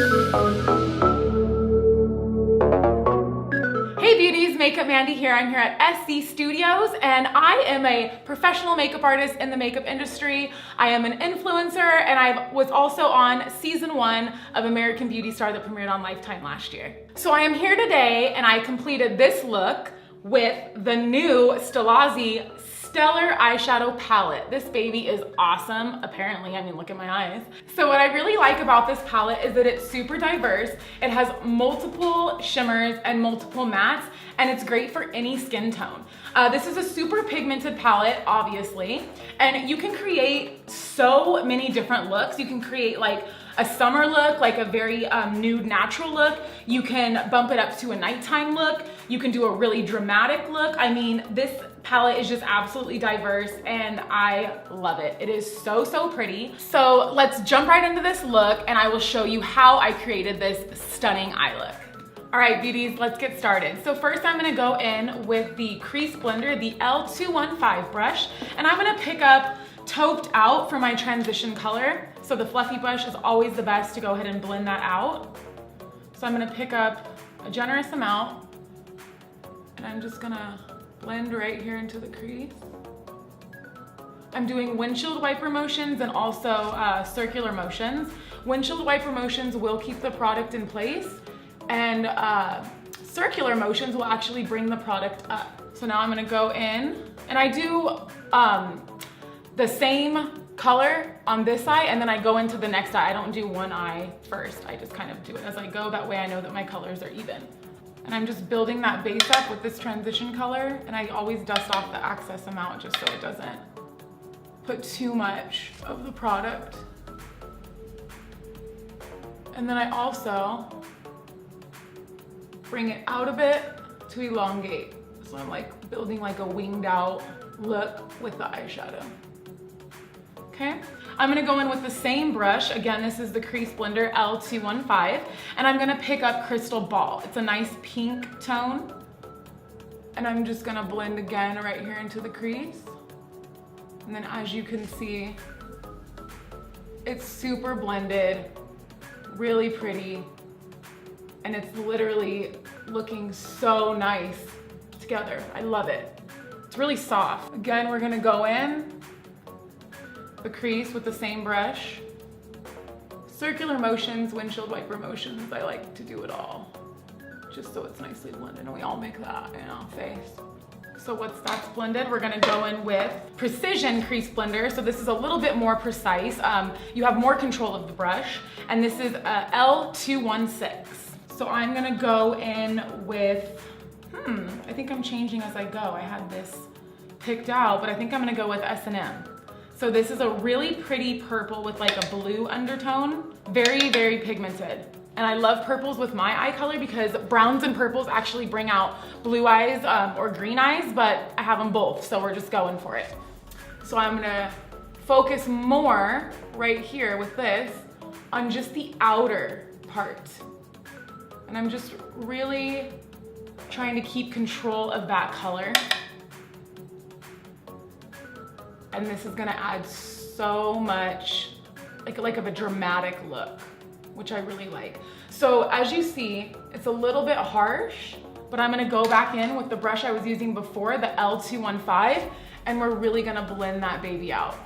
Hey beauties, Makeup Mandy here. I'm here at SC Studios and I am a professional makeup artist in the makeup industry. I am an influencer and I was also on season 1 of American Beauty Star that premiered on Lifetime last year. So I am here today and I completed this look with the new Stilazzi Stellar Eyeshadow Palette. This baby is awesome, apparently. I mean, look at my eyes. So what I really like about this palette is that it's super diverse. It has multiple shimmers and multiple mattes, and it's great for any skin tone. This is a super pigmented palette, obviously, and you can create so many different looks. You can create like a summer look, like a very nude natural look. You can bump it up to a nighttime look. You can do a really dramatic look. I mean, this palette is just absolutely diverse and I love it. It is so, so pretty. So let's jump right into this look and I will show you how I created this stunning eye look. All right, beauties, let's get started. So first I'm gonna go in with the crease blender, the L215 brush, and I'm gonna pick up Tauped Out for my transition color. So the fluffy brush is always the best to go ahead and blend that out. So I'm gonna pick up a generous amount and I'm just gonna blend right here into the crease. I'm doing windshield wiper motions and also circular motions. Windshield wiper motions will keep the product in place and circular motions will actually bring the product up. So now I'm gonna go in and I do the same color on this eye and then I go into the next eye. I don't do one eye first. I just kind of do it as I go. That way I know that my colors are even. And I'm just building that base up with this transition color and I always dust off the excess amount just so it doesn't put too much of the product. And then I also bring it out a bit to elongate. So I'm like building like a winged out look with the eyeshadow. Okay, I'm gonna go in with the same brush. Again, this is the crease blender L215, and I'm gonna pick up Crystal Ball. It's a nice pink tone, and I'm just gonna blend again right here into the crease. And then as you can see, it's super blended, really pretty, and it's literally looking so nice together. I love it. It's really soft. Again, we're gonna go in the crease with the same brush. Circular motions, windshield wiper motions, I like to do it all, just so it's nicely blended, and we all make that in our face. So once that's blended, we're gonna go in with Precision Crease Blender. So this is a little bit more precise. You have more control of the brush, and this is L216. So I'm gonna go in with, I think I'm changing as I go. I had this picked out, but I think I'm gonna go with S&M. So this is a really pretty purple with like a blue undertone. Very, very pigmented. And I love purples with my eye color because browns and purples actually bring out blue eyes or green eyes, but I have them both, so we're just going for it. So I'm gonna focus more right here with this on just the outer part. And I'm just really trying to keep control of that color. And this is gonna add so much, like of a dramatic look, which I really like. So as you see, it's a little bit harsh, but I'm gonna go back in with the brush I was using before, the L215, and we're really gonna blend that baby out.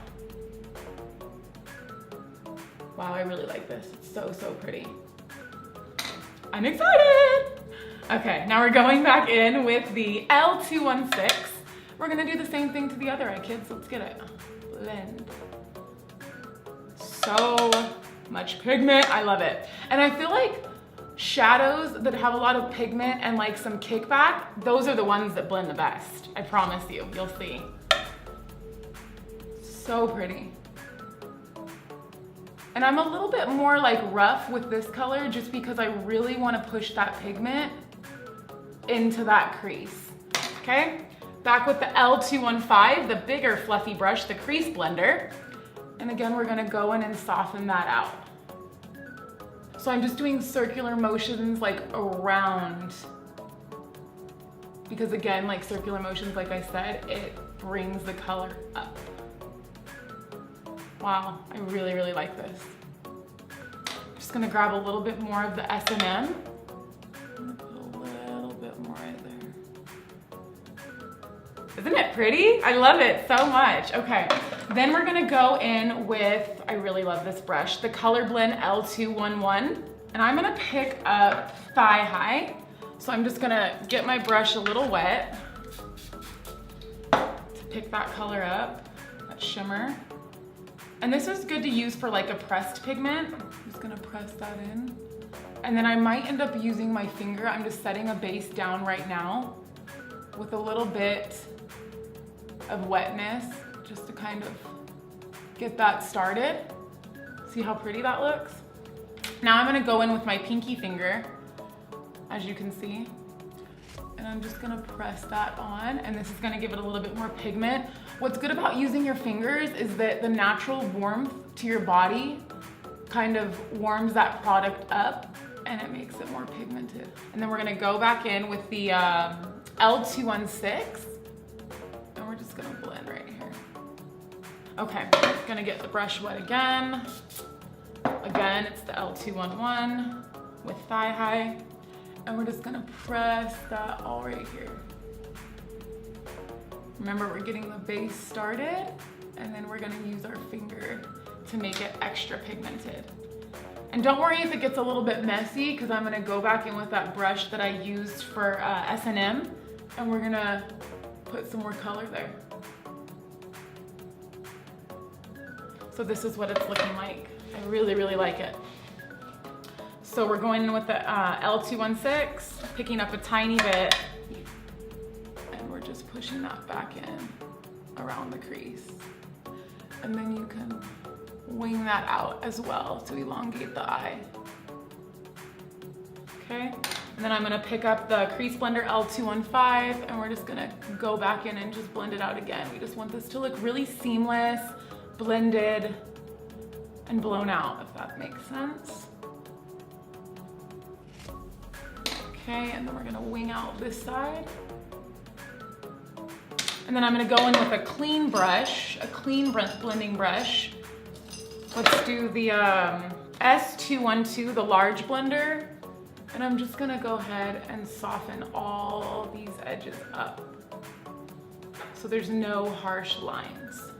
Wow, I really like this. It's so, so pretty. I'm excited. Okay, now we're going back in with the L216. We're gonna do the same thing to the other eye, kids. Let's get it. Blend. So much pigment, I love it. And I feel like shadows that have a lot of pigment and like some kickback, those are the ones that blend the best. I promise you, you'll see. So pretty. And I'm a little bit more like rough with this color just because I really wanna push that pigment into that crease, okay? Back with the L215, the bigger fluffy brush, the crease blender. And again, we're gonna go in and soften that out. So I'm just doing circular motions like around, because again, like circular motions, like I said, it brings the color up. Wow, I really, really like this. Just gonna grab a little bit more of the S&M. I'm gonna put a little bit more right there. Isn't it pretty? I love it so much. Okay, then we're gonna go in with, I really love this brush, the Color Blend L211. And I'm gonna pick up Thigh High. So I'm just gonna get my brush a little wet to pick that color up, that shimmer. And this is good to use for like a pressed pigment. I'm just gonna press that in. And then I might end up using my finger. I'm just setting a base down right now with a little bit of wetness just to kind of get that started. See how pretty that looks? Now I'm gonna go in with my pinky finger, as you can see. And I'm just gonna press that on, and this is gonna give it a little bit more pigment. What's good about using your fingers is that the natural warmth to your body kind of warms that product up and it makes it more pigmented. And then we're gonna go back in with the L216 and we're just gonna blend right here. Okay, gonna get the brush wet again. Again, it's the L211 with Thigh High. And we're just gonna press that all right here. Remember, we're getting the base started, and then we're gonna use our finger to make it extra pigmented. And don't worry if it gets a little bit messy, because I'm gonna go back in with that brush that I used for S&M, and we're gonna put some more color there. So this is what it's looking like. I really, really like it. So we're going in with the L216, picking up a tiny bit, and we're just pushing that back in around the crease. And then you can wing that out as well to elongate the eye. Okay, and then I'm gonna pick up the Crease Blender L215, and we're just gonna go back in and just blend it out again. We just want this to look really seamless, blended, and blown out, if that makes sense. Okay, and then we're gonna wing out this side. And then I'm gonna go in with a clean brush, a clean blending brush. Let's do the S212, the large blender. And I'm just gonna go ahead and soften all these edges up so there's no harsh lines.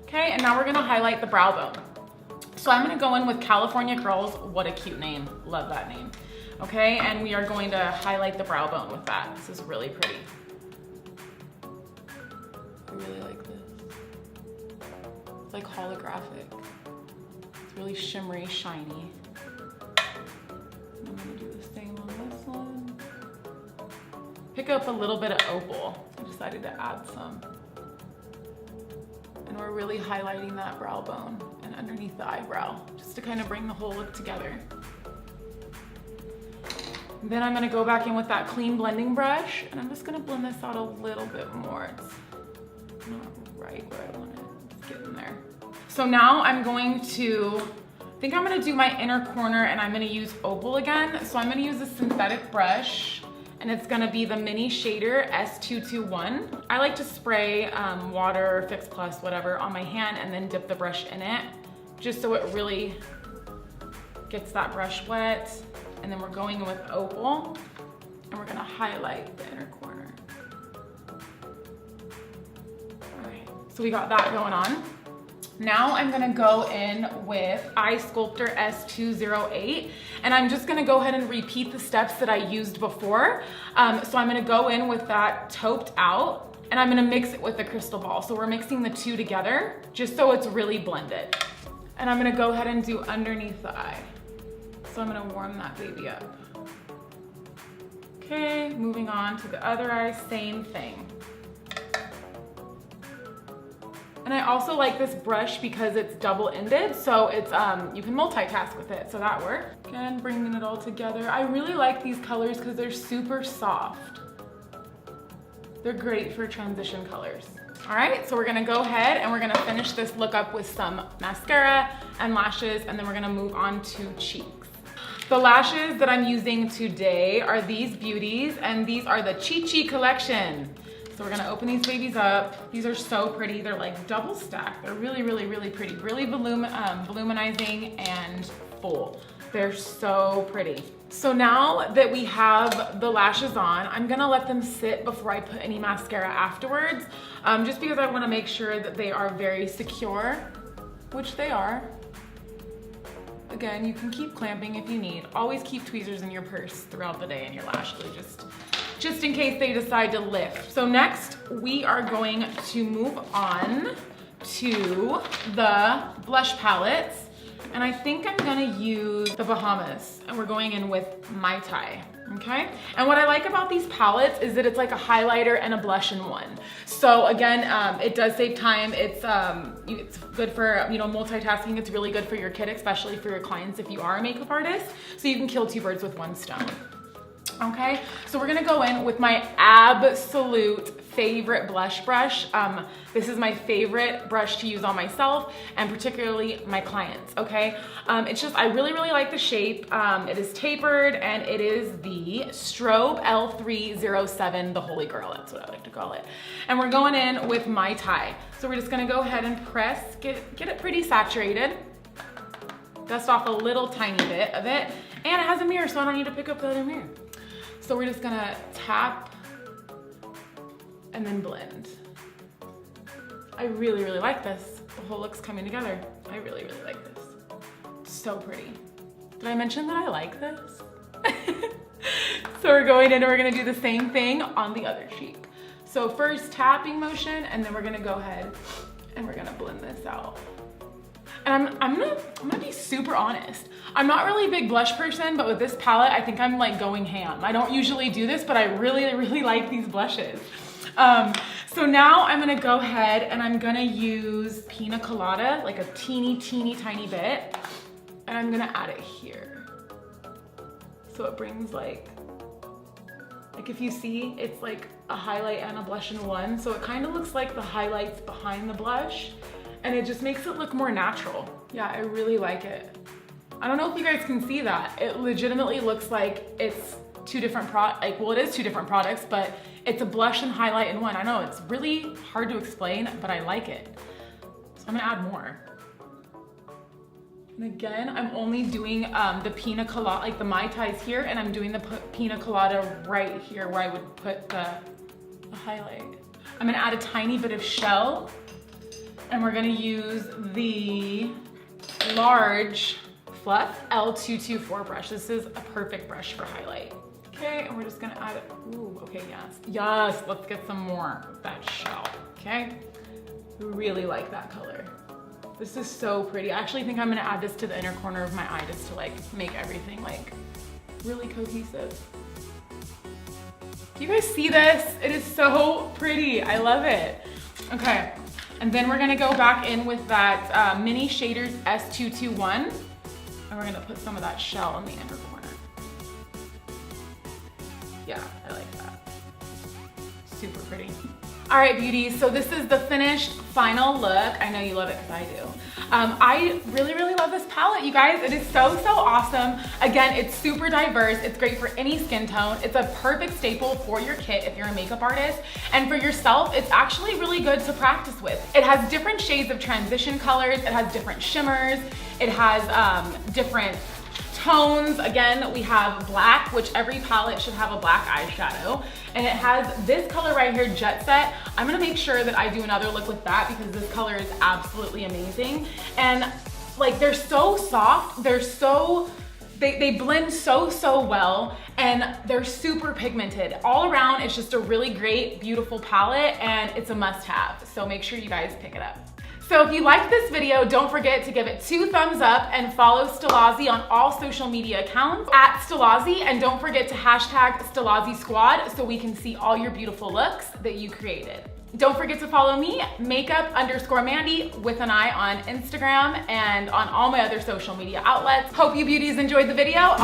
Okay, and now we're gonna highlight the brow bone. So I'm gonna go in with California Curls. What a cute name, love that name. Okay, and we are going to highlight the brow bone with that. This is really pretty. I really like this. It's like holographic. It's really shimmery, shiny. And I'm gonna do the same on this one. Pick up a little bit of opal. I decided to add some. And we're really highlighting that brow bone and underneath the eyebrow, just to kind of bring the whole look together. Then I'm gonna go back in with that clean blending brush, and I'm just gonna blend this out a little bit more. It's not right where I want it. Just get in there. So now I'm going to, I think I'm gonna do my inner corner, and I'm gonna use opal again. So I'm gonna use a synthetic brush, and it's gonna be the Mini Shader S221. I like to spray water, Fix Plus, whatever, on my hand and then dip the brush in it, just so it really gets that brush wet. And then we're going in with opal, and we're gonna highlight the inner corner. All right, so we got that going on. Now I'm gonna go in with Eye Sculptor S208, and I'm just gonna go ahead and repeat the steps that I used before. So I'm gonna go in with that tauped out, and I'm gonna mix it with the crystal ball. So we're mixing the two together, just so it's really blended. And I'm gonna go ahead and do underneath the eye. So I'm gonna warm that baby up. Okay, moving on to the other eye, same thing. And I also like this brush because it's double-ended, so it's you can multitask with it, so that works. Again, bringing it all together. I really like these colors because they're super soft. They're great for transition colors. All right, so we're gonna go ahead and we're gonna finish this look up with some mascara and lashes, and then we're gonna move on to cheeks. The lashes that I'm using today are these beauties, and these are the Chi Chi collection. So we're gonna open these babies up. These are so pretty. They're like double stacked. They're really, really, really pretty. Really voluminizing and full. They're so pretty. So now that we have the lashes on, I'm gonna let them sit before I put any mascara afterwards, just because I wanna make sure that they are very secure, which they are. Again, you can keep clamping if you need. Always keep tweezers in your purse throughout the day in your lash glue, just in case they decide to lift. So next, we are going to move on to the blush palettes. And I think I'm gonna use the Bahamas, and we're going in with Mai Tai, okay? And what I like about these palettes is that it's like a highlighter and a blush in one. So again, it does save time. It's good for, you know, multitasking. It's really good for your kit, especially for your clients if you are a makeup artist. So you can kill two birds with one stone. Okay, so we're gonna go in with my absolute favorite blush brush. This is my favorite brush to use on myself and particularly my clients, okay? It's just, I really, really like the shape. It is tapered and it is the Strobe L307, the Holy Grail, that's what I like to call it. And we're going in with Mai Tai. So we're just gonna go ahead and press, get it pretty saturated. Dust off a little tiny bit of it. And it has a mirror, so I don't need to pick up the other mirror. So we're just gonna tap and then blend. I really, really like this. The whole look's coming together. I really, really like this. So pretty. Did I mention that I like this? So we're going in and we're gonna do the same thing on the other cheek. So first tapping motion, and then we're gonna go ahead and we're gonna blend this out. And I'm gonna be super honest. I'm not really a big blush person, but with this palette, I think I'm like going ham. I don't usually do this, but I really, really like these blushes. So now I'm gonna go ahead and I'm gonna use Pina Colada, like a teeny tiny bit, and I'm gonna add it here. So it brings like if you see, it's like a highlight and a blush in one. So it kind of looks like the highlights behind the blush, and it just makes it look more natural. Yeah, I really like it. I don't know if you guys can see that. It legitimately looks like it's two different well, it is two different products, but it's a blush and highlight in one. I know it's really hard to explain, but I like it. So I'm gonna add more. And again, I'm only doing the Pina Colada, like the Mai Tais here, and I'm doing the Pina Colada right here where I would put the highlight. I'm gonna add a tiny bit of shell, and we're gonna use the large Fluff L224 brush. This is a perfect brush for highlight. Okay, and we're just gonna add it. Ooh, okay, yes. Yes, let's get some more of that shell, okay? Really like that color. This is so pretty. I actually think I'm gonna add this to the inner corner of my eye just to like make everything like really cohesive. Do you guys see this? It is so pretty, I love it. Okay, and then we're gonna go back in with that Mini Shaders S221, and we're gonna put some of that shell in the inner corner. Yeah, I like that. Super pretty. All right, beauties, so this is the finished final look. I know you love it because I do. I really, really love this palette, you guys. It is so, so awesome. Again, it's super diverse. It's great for any skin tone. It's a perfect staple for your kit if you're a makeup artist. And for yourself, it's actually really good to practice with. It has different shades of transition colors. It has different shimmers. It has different tones. Again, we have black, which every palette should have a black eyeshadow. And it has this color right here, Jet Set. I'm gonna make sure that I do another look with that because this color is absolutely amazing. And like, they're so soft, they blend so well, and they're super pigmented. All around, it's just a really great, beautiful palette, and it's a must-have. So make sure you guys pick it up. So if you liked this video, don't forget to give it 2 thumbs up and follow Stilazzi on all social media accounts at Stilazzi, and don't forget to hashtag Stilazzi Squad so we can see all your beautiful looks that you created. Don't forget to follow me, makeup_Mandy with an eye on Instagram and on all my other social media outlets. Hope you beauties enjoyed the video.